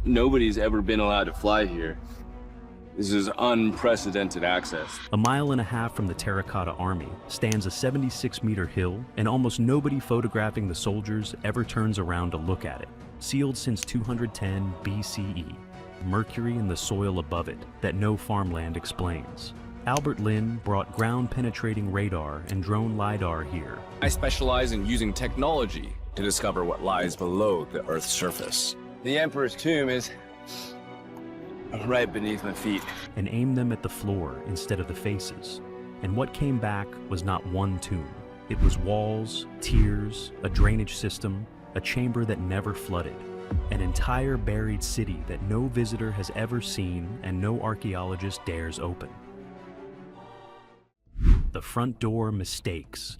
Nobody's ever been allowed to fly here. This is unprecedented access. A mile and a half from the Terracotta Army stands a 76-meter hill, and almost nobody photographing the soldiers ever turns around to look at it. Sealed since 210 BCE, mercury in the soil above it that no farmland explains. Albert Lin brought ground-penetrating radar and drone LiDAR here. I specialize in using technology to discover what lies below the Earth's surface. The Emperor's tomb is right beneath my feet. And aimed them at the floor instead of the faces. And what came back was not one tomb. It was walls, tiers, a drainage system, a chamber that never flooded. An entire buried city that no visitor has ever seen and no archaeologist dares open. The front door mistakes.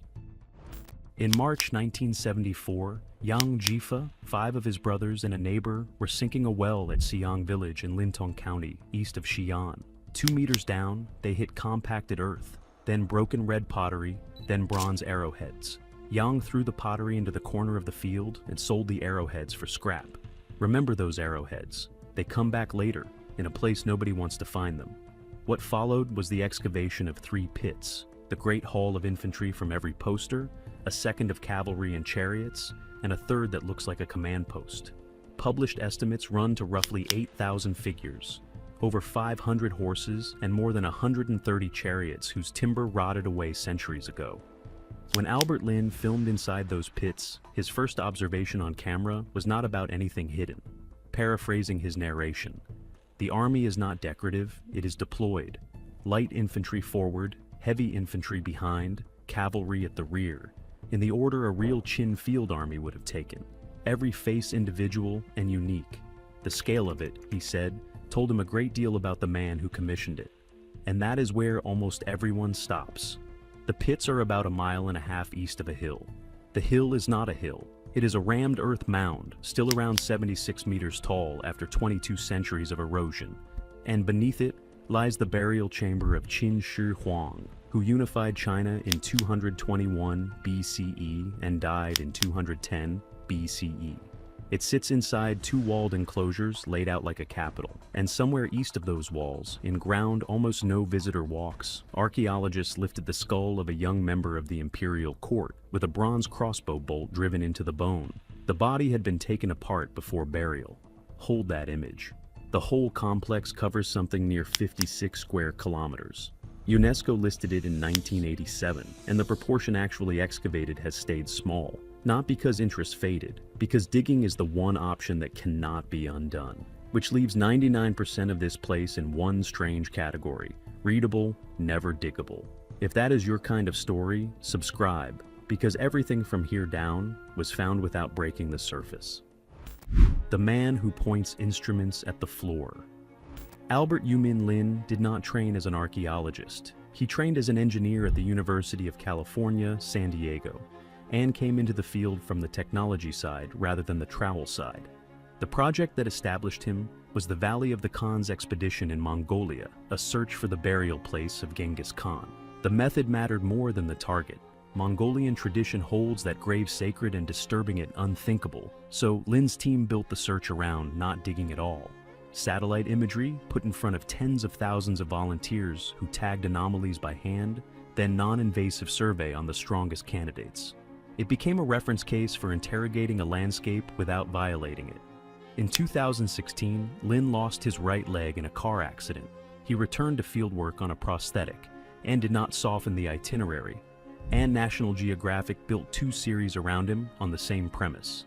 In March 1974, Yang Jifa, 5 of his brothers and a neighbor were sinking a well at Xi'an village in Lintong County, east of Xi'an. 2 meters down, they hit compacted earth, then broken red pottery, then bronze arrowheads. Yang threw the pottery into the corner of the field and sold the arrowheads for scrap. Remember those arrowheads. They come back later, in a place nobody wants to find them. What followed was the excavation of 3 pits, the Great Hall of Infantry from every poster, a second of cavalry and chariots, and a third that looks like a command post. Published estimates run to roughly 8,000 figures, over 500 horses, and more than 130 chariots whose timber rotted away centuries ago. When Albert Lin filmed inside those pits, his first observation on camera was not about anything hidden. Paraphrasing his narration, "The army is not decorative, it is deployed. Light infantry forward, heavy infantry behind, cavalry at the rear, in the order a real Qin field army would have taken. Every face individual and unique. The scale of it," he said, told him a great deal about the man who commissioned it. And that is where almost everyone stops. The pits are about 1.5 miles east of a hill. The hill is not a hill. It is a rammed earth mound, still around 76 meters tall after 22 centuries of erosion. And beneath it lies the burial chamber of Qin Shi Huang, who unified China in 221 BCE and died in 210 BCE. It sits inside 2 walled enclosures laid out like a capital, and somewhere east of those walls, in ground almost no visitor walks, archaeologists lifted the skull of a young member of the imperial court with a bronze crossbow bolt driven into the bone. The body had been taken apart before burial. Hold that image. The whole complex covers something near 56 square kilometers. UNESCO listed it in 1987, and the proportion actually excavated has stayed small. Not because interest faded, because digging is the one option that cannot be undone, which leaves 99% of this place in one strange category: readable, never diggable. If that is your kind of story, subscribe, because everything from here down was found without breaking the surface. The man who points instruments at the floor. Albert Yumin Lin did not train as an archaeologist. He trained as an engineer at the University of California, San Diego, and came into the field from the technology side rather than the trowel side. The project that established him was the Valley of the Khan's expedition in Mongolia, a search for the burial place of Genghis Khan. The method mattered more than the target. Mongolian tradition holds that grave sacred and disturbing it unthinkable, so Lin's team built the search around not digging at all. Satellite imagery put in front of tens of thousands of volunteers who tagged anomalies by hand, then non-invasive survey on the strongest candidates. It became a reference case for interrogating a landscape without violating it. In 2016, Lin lost his right leg in a car accident. He returned to fieldwork on a prosthetic and did not soften the itinerary. And National Geographic built 2 series around him on the same premise.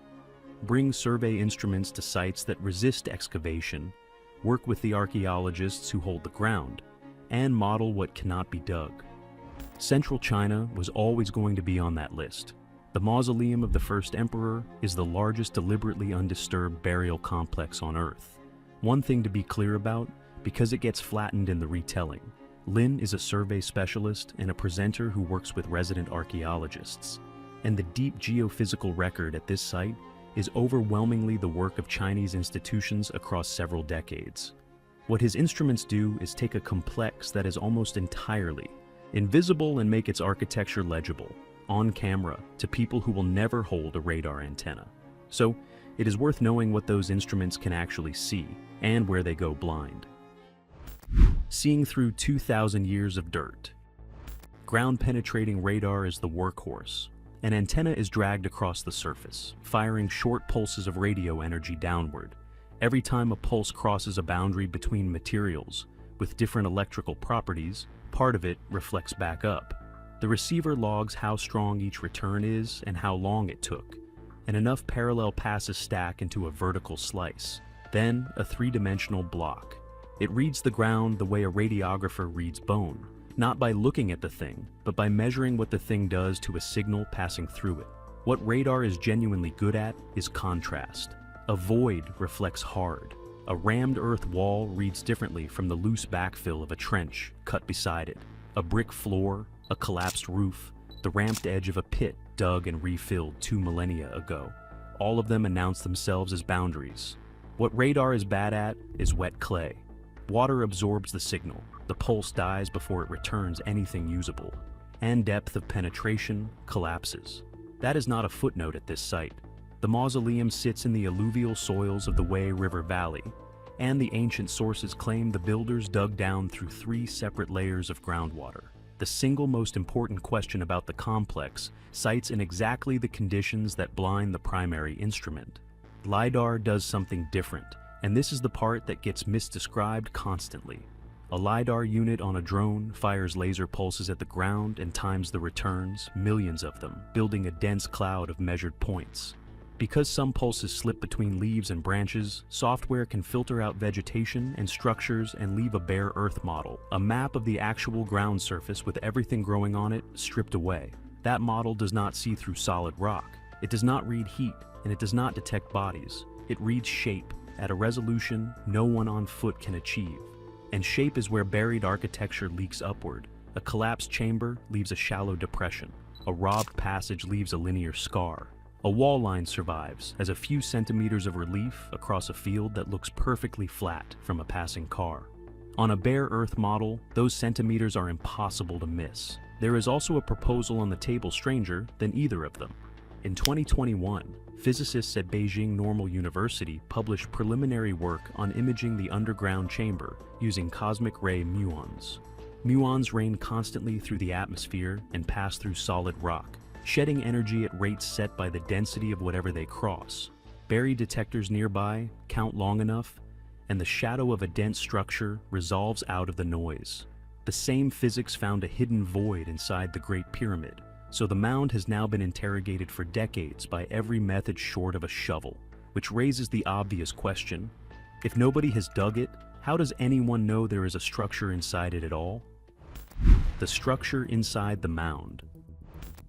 Bring survey instruments to sites that resist excavation, work with the archaeologists who hold the ground, and model what cannot be dug. Central China was always going to be on that list. The mausoleum of the first emperor is the largest deliberately undisturbed burial complex on Earth. One thing to be clear about, because it gets flattened in the retelling, Lin is a survey specialist and a presenter who works with resident archaeologists. And the deep geophysical record at this site is overwhelmingly the work of Chinese institutions across several decades. What his instruments do is take a complex that is almost entirely invisible and make its architecture legible, on camera, to people who will never hold a radar antenna. So, It is worth knowing what those instruments can actually see, and where they go blind. Seeing through 2,000 years of dirt. Ground-penetrating radar is the workhorse. An antenna is dragged across the surface, firing short pulses of radio energy downward. Every time a pulse crosses a boundary between materials with different electrical properties, part of it reflects back up. The receiver logs how strong each return is and how long it took, and enough parallel passes stack into a vertical slice. Then, a three-dimensional block. It reads the ground the way a radiographer reads bone, not by looking at the thing, but by measuring what the thing does to a signal passing through it. What radar is genuinely good at is contrast. A void reflects hard. A rammed earth wall reads differently from the loose backfill of a trench cut beside it. A brick floor, a collapsed roof, the ramped edge of a pit dug and refilled 2 millennia ago. All of them announce themselves as boundaries. What radar is bad at is wet clay. Water absorbs the signal. The pulse dies before it returns anything usable. And depth of penetration collapses. That is not a footnote at this site. The mausoleum sits in the alluvial soils of the Wei River Valley, and the ancient sources claim the builders dug down through 3 separate layers of groundwater. The single most important question about the complex cites in exactly the conditions that blind the primary instrument. LiDAR does something different, and this is the part that gets misdescribed constantly. A LiDAR unit on a drone fires laser pulses at the ground and times the returns, millions of them, building a dense cloud of measured points. Because some pulses slip between leaves and branches, software can filter out vegetation and structures and leave a bare earth model, a map of the actual ground surface with everything growing on it stripped away. That model does not see through solid rock. It does not read heat, and it does not detect bodies. It reads shape, at a resolution no one on foot can achieve. And shape is where buried architecture leaks upward. A collapsed chamber leaves a shallow depression. A robbed passage leaves a linear scar. A wall line survives as a few centimeters of relief across a field that looks perfectly flat from a passing car. On a bare earth model, those centimeters are impossible to miss. There is also a proposal on the table stranger than either of them. In 2021, physicists at Beijing Normal University published preliminary work on imaging the underground chamber using cosmic ray muons. Muons rain constantly through the atmosphere and pass through solid rock, shedding energy at rates set by the density of whatever they cross. Buried detectors nearby count long enough, and the shadow of a dense structure resolves out of the noise. The same physics found a hidden void inside the Great Pyramid, so the mound has now been interrogated for decades by every method short of a shovel, which raises the obvious question: if nobody has dug it, how does anyone know there is a structure inside it at all? The structure inside the mound.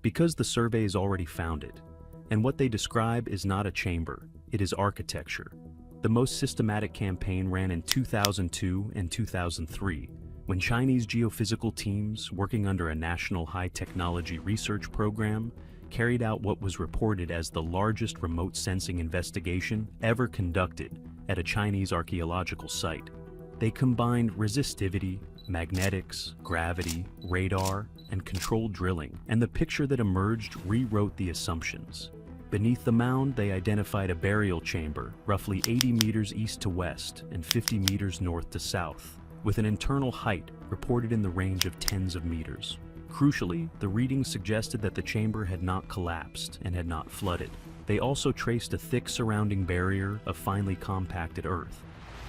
Because the surveys already found it, and what they describe is not a chamber, it is architecture. The most systematic campaign ran in 2002 and 2003, when Chinese geophysical teams, working under a national high-technology research program, carried out what was reported as the largest remote sensing investigation ever conducted at a Chinese archaeological site. They combined resistivity, magnetics, gravity, radar, and controlled drilling, and the picture that emerged rewrote the assumptions. Beneath the mound, they identified a burial chamber, roughly 80 meters east to west and 50 meters north to south, with an internal height reported in the range of tens of meters. Crucially, the readings suggested that the chamber had not collapsed and had not flooded. They also traced a thick surrounding barrier of finely compacted earth,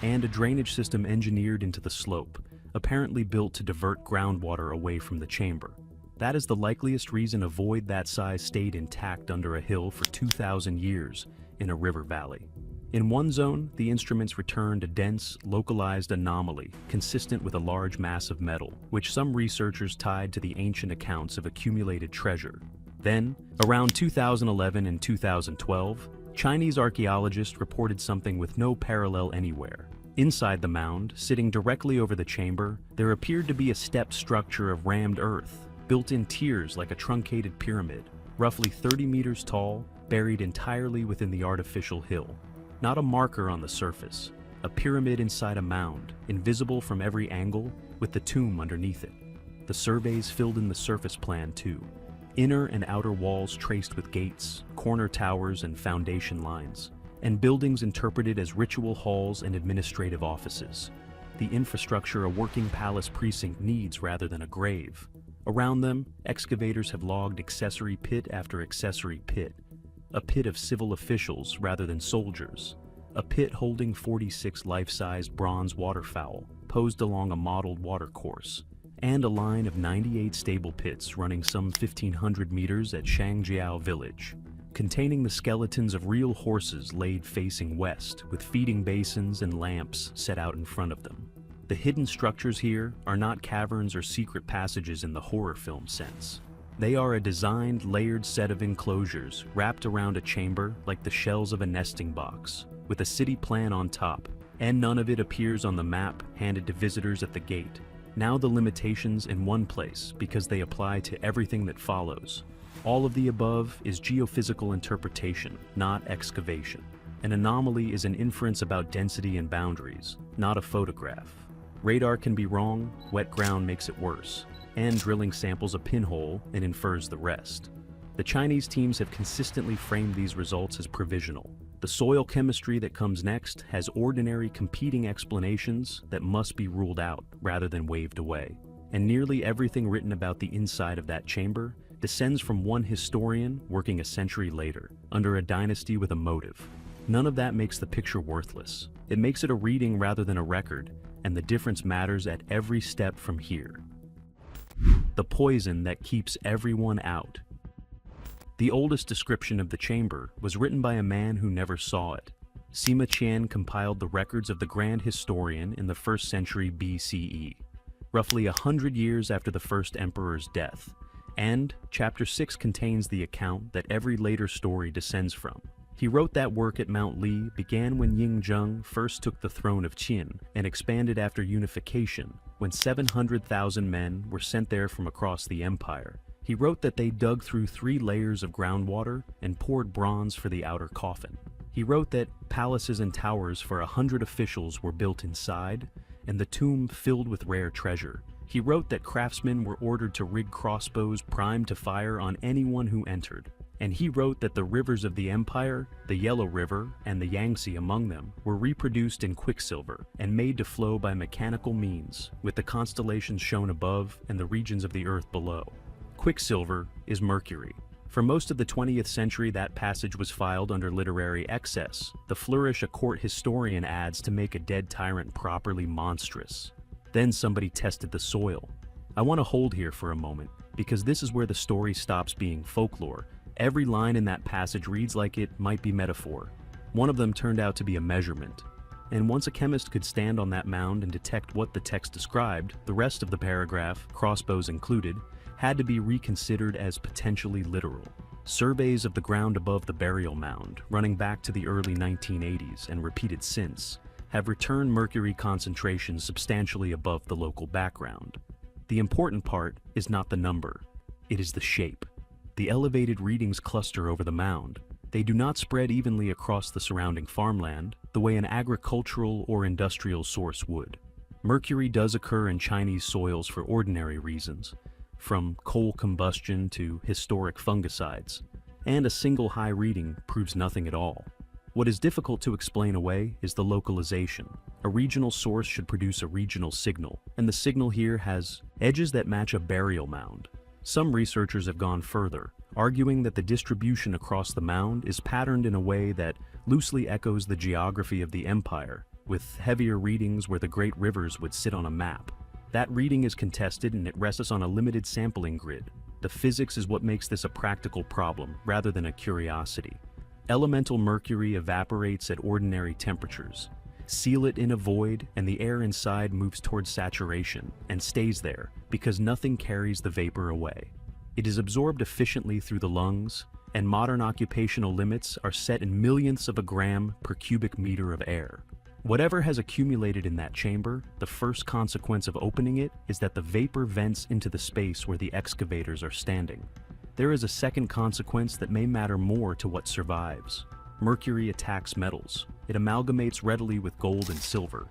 and a drainage system engineered into the slope, apparently built to divert groundwater away from the chamber. That is the likeliest reason a void that size stayed intact under a hill for 2,000 years in a river valley. In one zone, the instruments returned a dense, localized anomaly consistent with a large mass of metal, which some researchers tied to the ancient accounts of accumulated treasure. Then, around 2011 and 2012, Chinese archaeologists reported something with no parallel anywhere. Inside the mound, sitting directly over the chamber, there appeared to be a stepped structure of rammed earth, built in tiers like a truncated pyramid, roughly 30 meters tall, buried entirely within the artificial hill. Not a marker on the surface, a pyramid inside a mound, invisible from every angle, with the tomb underneath it. The surveys filled in the surface plan too. Inner and outer walls traced with gates, corner towers, and foundation lines. and buildings interpreted as ritual halls and administrative offices. The infrastructure a working palace precinct needs rather than a grave. Around them, excavators have logged accessory pit after accessory pit. A pit of civil officials rather than soldiers. A pit holding 46 life-sized bronze waterfowl, posed along a modeled watercourse. And a line of 98 stable pits running some 1,500 meters at Shangjiao village, containing the skeletons of real horses laid facing west, with feeding basins and lamps set out in front of them. The hidden structures here are not caverns or secret passages in the horror film sense. They are a designed, layered set of enclosures wrapped around a chamber like the shells of a nesting box, with a city plan on top, and none of it appears on the map handed to visitors at the gate. Now the limitations in one place because they apply to everything that follows. All of the above is geophysical interpretation, not excavation. An anomaly is an inference about density and boundaries, not a photograph. Radar can be wrong, wet ground makes it worse, and drilling samples a pinhole and infers the rest. The Chinese teams have consistently framed these results as provisional. The soil chemistry that comes next has ordinary competing explanations that must be ruled out rather than waved away. And nearly everything written about the inside of that chamber descends from one historian working a century later, under a dynasty with a motive. None of that makes the picture worthless. It makes it a reading rather than a record, and the difference matters at every step from here. The poison that keeps everyone out. The oldest description of the chamber was written by a man who never saw it. Sima Qian compiled the records of the grand historian in the 1st century BCE, roughly 100 years after the first emperor's death, and Chapter 6 contains the account that every later story descends from. He wrote that work at Mount Li began when Ying Zheng first took the throne of Qin and expanded after unification, when 700,000 men were sent there from across the empire. He wrote that they dug through 3 layers of groundwater and poured bronze for the outer coffin. He wrote that palaces and towers for 100 officials were built inside, and the tomb filled with rare treasure. He wrote that craftsmen were ordered to rig crossbows primed to fire on anyone who entered. And he wrote that the rivers of the empire, the Yellow River and the Yangtze among them, were reproduced in quicksilver and made to flow by mechanical means, with the constellations shown above and the regions of the earth below. Quicksilver is Mercury. For most of the 20th century, that passage was filed under literary excess, the flourish a court historian adds to make a dead tyrant properly monstrous. Then somebody tested the soil. I want to hold here for a moment, because this is where the story stops being folklore. Every line in that passage reads like it might be metaphor. One of them turned out to be a measurement. And once a chemist could stand on that mound and detect what the text described, the rest of the paragraph, crossbows included, had to be reconsidered as potentially literal. Surveys of the ground above the burial mound, running back to the early 1980s and repeated since, have returned mercury concentrations substantially above the local background. The important part is not the number, it is the shape. The elevated readings cluster over the mound. They do not spread evenly across the surrounding farmland, the way an agricultural or industrial source would. Mercury does occur in Chinese soils for ordinary reasons, from coal combustion to historic fungicides, and a single high reading proves nothing at all. What is difficult to explain away is the localization. A regional source should produce a regional signal, and the signal here has edges that match a burial mound. Some researchers have gone further, arguing that the distribution across the mound is patterned in a way that loosely echoes the geography of the empire, with heavier readings where the great rivers would sit on a map. That reading is contested and it rests on a limited sampling grid. The physics is what makes this a practical problem rather than a curiosity. Elemental mercury evaporates at ordinary temperatures. Seal it in a void and the air inside moves towards saturation and stays there because nothing carries the vapor away. It is absorbed efficiently through the lungs, and modern occupational limits are set in millionths of a gram per cubic meter of air. Whatever has accumulated in that chamber, the first consequence of opening it is that the vapor vents into the space where the excavators are standing. There is a second consequence that may matter more to what survives. Mercury attacks metals. It amalgamates readily with gold and silver,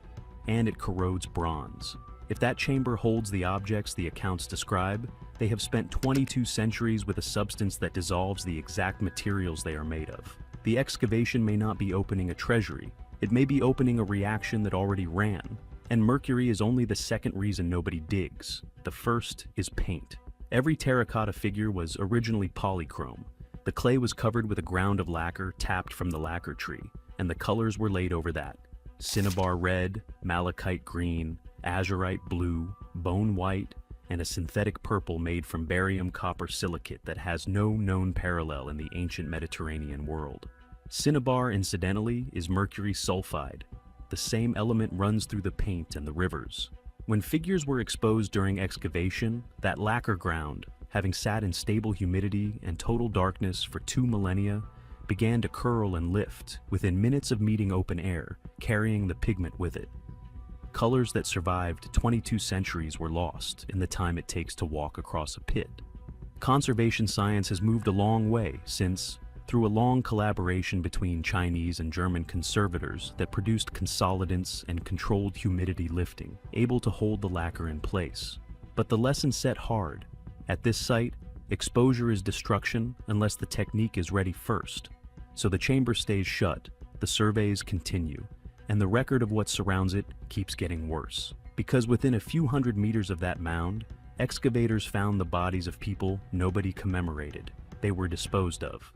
and it corrodes bronze. If that chamber holds the objects the accounts describe, they have spent 22 centuries with a substance that dissolves the exact materials they are made of. The excavation may not be opening a treasury, it may be opening a reaction that already ran. And Mercury is only the second reason nobody digs. The first is paint. Every terracotta figure was originally polychrome. The clay was covered with a ground of lacquer tapped from the lacquer tree, and the colors were laid over that. Cinnabar red, malachite green, azurite blue, bone white, and a synthetic purple made from barium copper silicate that has no known parallel in the ancient Mediterranean world. Cinnabar, incidentally, is mercury sulfide. The same element runs through the paint and the rivers. When figures were exposed during excavation, that lacquer ground, having sat in stable humidity and total darkness for 2 millennia, began to curl and lift within minutes of meeting open air, carrying the pigment with it. Colors that survived 22 centuries were lost in the time it takes to walk across a pit. Conservation science has moved a long way since, through a long collaboration between Chinese and German conservators that produced consolidants and controlled humidity lifting, able to hold the lacquer in place. But the lesson set hard. At this site, exposure is destruction unless the technique is ready first. So the chamber stays shut, the surveys continue, and the record of what surrounds it keeps getting worse. Because within a few hundred meters of that mound, excavators found the bodies of people nobody commemorated. They were disposed of.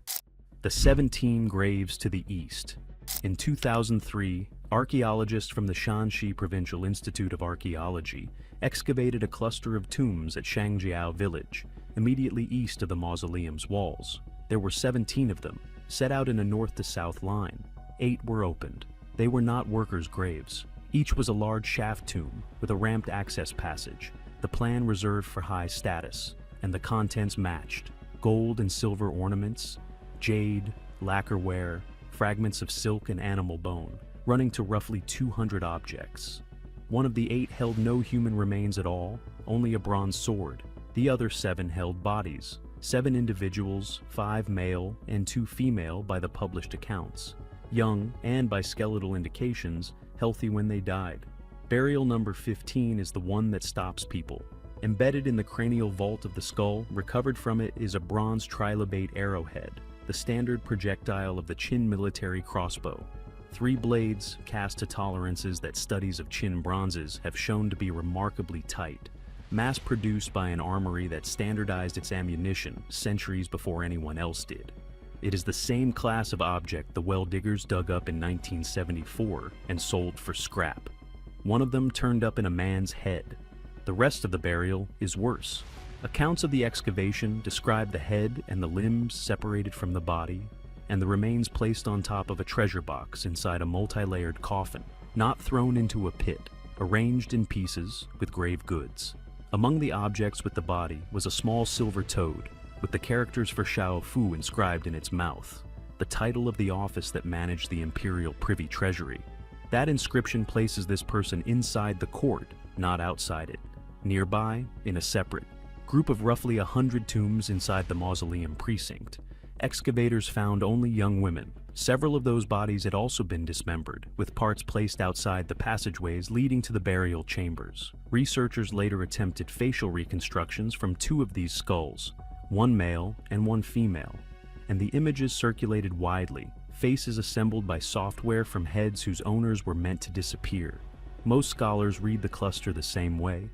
The 17 graves to the east. In 2003, archaeologists from the Shanxi Provincial Institute of Archaeology excavated a cluster of tombs at Shangjiao village, immediately east of the mausoleum's walls. There were 17 of them, set out in a north to south line. 8 were opened. They were not workers' graves. Each was a large shaft tomb with a ramped access passage, the plan reserved for high status, and the contents matched: gold and silver ornaments, jade, lacquerware, fragments of silk and animal bone, running to roughly 200 objects. One of the 8 held no human remains at all, only a bronze sword. The other 7 held bodies, 7 individuals, 5 male and 2 female by the published accounts, young and, by skeletal indications, healthy when they died. Burial number 15 is the one that stops people. Embedded in the cranial vault of the skull, recovered from it, is a bronze trilobate arrowhead, the standard projectile of the Qin military crossbow. 3 blades cast to tolerances that studies of Qin bronzes have shown to be remarkably tight, mass-produced by an armory that standardized its ammunition centuries before anyone else did. It is the same class of object the well-diggers dug up in 1974 and sold for scrap. One of them turned up in a man's head. The rest of the burial is worse. Accounts of the excavation describe the head and the limbs separated from the body, and the remains placed on top of a treasure box inside a multi-layered coffin, not thrown into a pit, arranged in pieces with grave goods. Among the objects with the body was a small silver toad, with the characters for Shao Fu inscribed in its mouth, the title of the office that managed the imperial privy treasury. That inscription places this person inside the court, not outside it. Nearby, in a separate group of roughly 100 tombs inside the mausoleum precinct, excavators found only young women. Several of those bodies had also been dismembered, with parts placed outside the passageways leading to the burial chambers. Researchers later attempted facial reconstructions from 2 of these skulls, one male and one female, and the images circulated widely, faces assembled by software from heads whose owners were meant to disappear. Most scholars read the cluster the same way,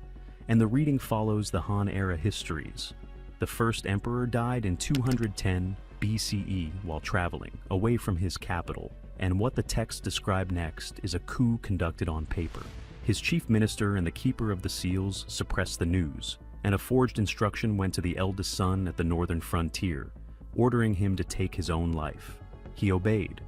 and the reading follows the Han-era histories. The first emperor died in 210 BCE while traveling away from his capital, and what the texts describe next is a coup conducted on paper. His chief minister and the keeper of the seals suppressed the news, and a forged instruction went to the eldest son at the northern frontier, ordering him to take his own life. He obeyed.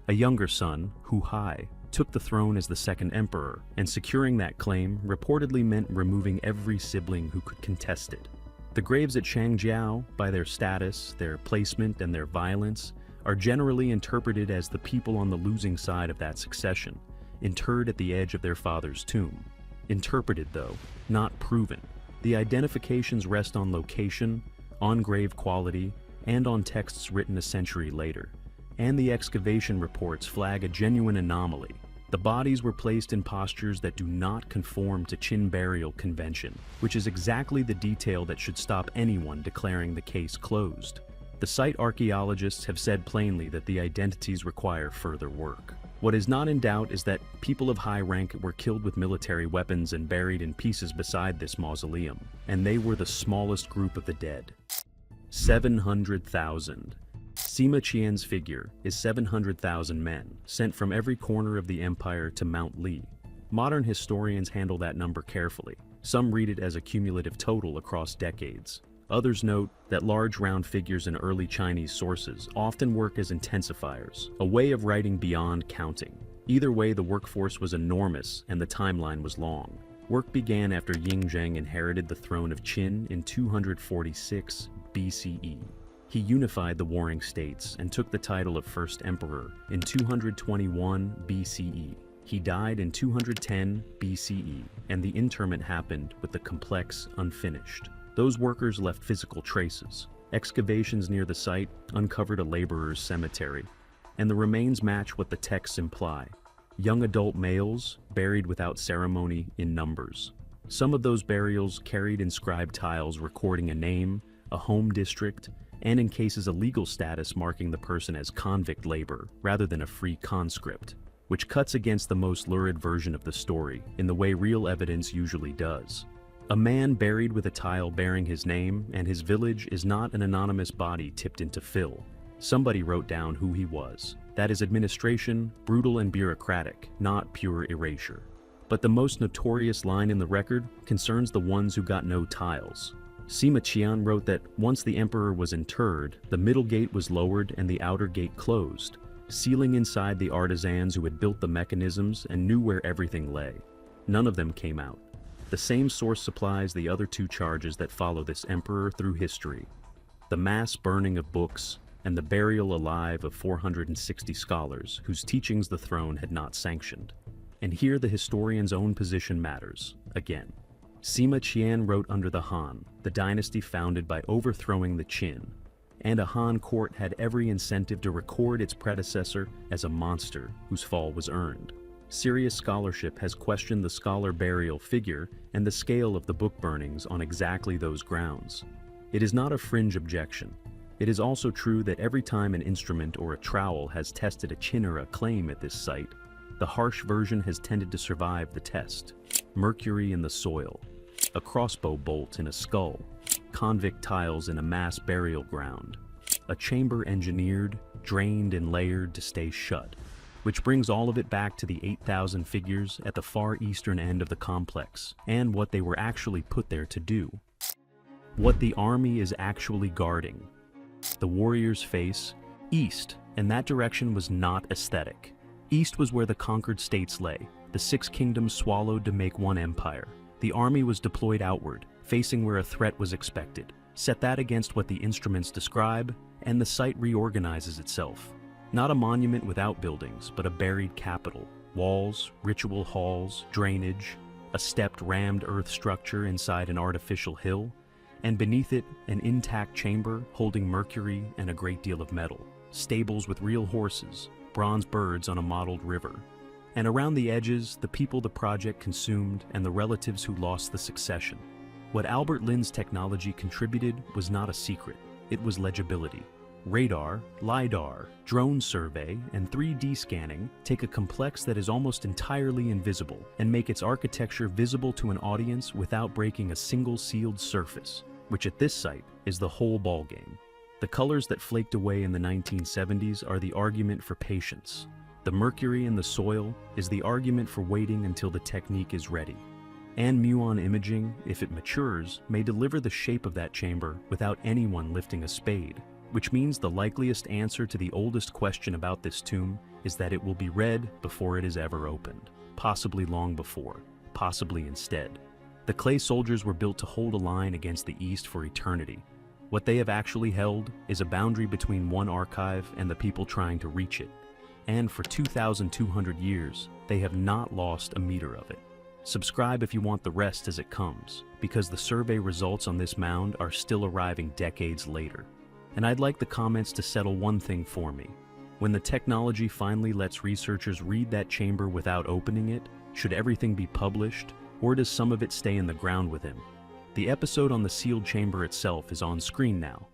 A younger son, Hu Hai, took the throne as the second emperor, and securing that claim reportedly meant removing every sibling who could contest it. The graves at Shangjiao, by their status, their placement, and their violence, are generally interpreted as the people on the losing side of that succession, interred at the edge of their father's tomb. Interpreted, though, not proven. The identifications rest on location, on grave quality, and on texts written a century later. And the excavation reports flag a genuine anomaly. The bodies were placed in postures that do not conform to Qin burial convention, which is exactly the detail that should stop anyone declaring the case closed. The site archaeologists have said plainly that the identities require further work. What is not in doubt is that people of high rank were killed with military weapons and buried in pieces beside this mausoleum, and they were the smallest group of the dead. 700,000. Sima Qian's figure is 700,000 men, sent from every corner of the empire to Mount Li. Modern historians handle that number carefully. Some read it as a cumulative total across decades. Others note that large round figures in early Chinese sources often work as intensifiers, a way of writing beyond counting. Either way, the workforce was enormous and the timeline was long. Work began after Yingzheng inherited the throne of Qin in 246 BCE. He unified the warring states and took the title of First Emperor in 221 BCE. He died in 210 BCE, and the interment happened with the complex unfinished. Those workers left physical traces. Excavations near the site uncovered a laborer's cemetery, and the remains match what the texts imply. Young adult males buried without ceremony in numbers. Some of those burials carried inscribed tiles recording a name, a home district, and in cases a legal status marking the person as convict labor rather than a free conscript, which cuts against the most lurid version of the story in the way real evidence usually does. A man buried with a tile bearing his name and his village is not an anonymous body tipped into fill. Somebody wrote down who he was. That is administration, brutal and bureaucratic, not pure erasure. But the most notorious line in the record concerns the ones who got no tiles. Sima Qian wrote that once the emperor was interred, the middle gate was lowered and the outer gate closed, sealing inside the artisans who had built the mechanisms and knew where everything lay. None of them came out. The same source supplies the other two charges that follow this emperor through history: the mass burning of books and the burial alive of 460 scholars whose teachings the throne had not sanctioned. And here the historian's own position matters, again. Sima Qian wrote under the Han, the dynasty founded by overthrowing the Qin, and a Han court had every incentive to record its predecessor as a monster whose fall was earned. Serious scholarship has questioned the scholar burial figure and the scale of the book burnings on exactly those grounds. It is not a fringe objection. It is also true that every time an instrument or a trowel has tested a Qin-era claim at this site, the harsh version has tended to survive the test. Mercury in the soil, a crossbow bolt in a skull, convict tiles in a mass burial ground, a chamber engineered, drained and layered to stay shut, which brings all of it back to the 8,000 figures at the far eastern end of the complex, and what they were actually put there to do. What the army is actually guarding. The warriors face east, and that direction was not aesthetic. East was where the conquered states lay, the 6 kingdoms swallowed to make one empire. The army was deployed outward, facing where a threat was expected. Set that against what the instruments describe, and the site reorganizes itself. Not a monument without buildings, but a buried capital. Walls, ritual halls, drainage, a stepped rammed earth structure inside an artificial hill, and beneath it, an intact chamber holding Mercury and a great deal of metal. Stables with real horses, bronze birds on a modeled river. And around the edges, the people the project consumed and the relatives who lost the succession. What Albert Lin's technology contributed was not a secret. It was legibility. Radar, LiDAR, drone survey, and 3D scanning take a complex that is almost entirely invisible and make its architecture visible to an audience without breaking a single sealed surface, which at this site is the whole ballgame. The colors that flaked away in the 1970s are the argument for patience. The mercury in the soil is the argument for waiting until the technique is ready. And muon imaging, if it matures, may deliver the shape of that chamber without anyone lifting a spade, which means the likeliest answer to the oldest question about this tomb is that it will be read before it is ever opened, possibly long before, possibly instead. The clay soldiers were built to hold a line against the east for eternity. What they have actually held is a boundary between one archive and the people trying to reach it. And for 2,200 years, they have not lost a meter of it. Subscribe if you want the rest as it comes, because the survey results on this mound are still arriving decades later. And I'd like the comments to settle one thing for me. When the technology finally lets researchers read that chamber without opening it, should everything be published, or does some of it stay in the ground with him? The episode on the sealed chamber itself is on screen now,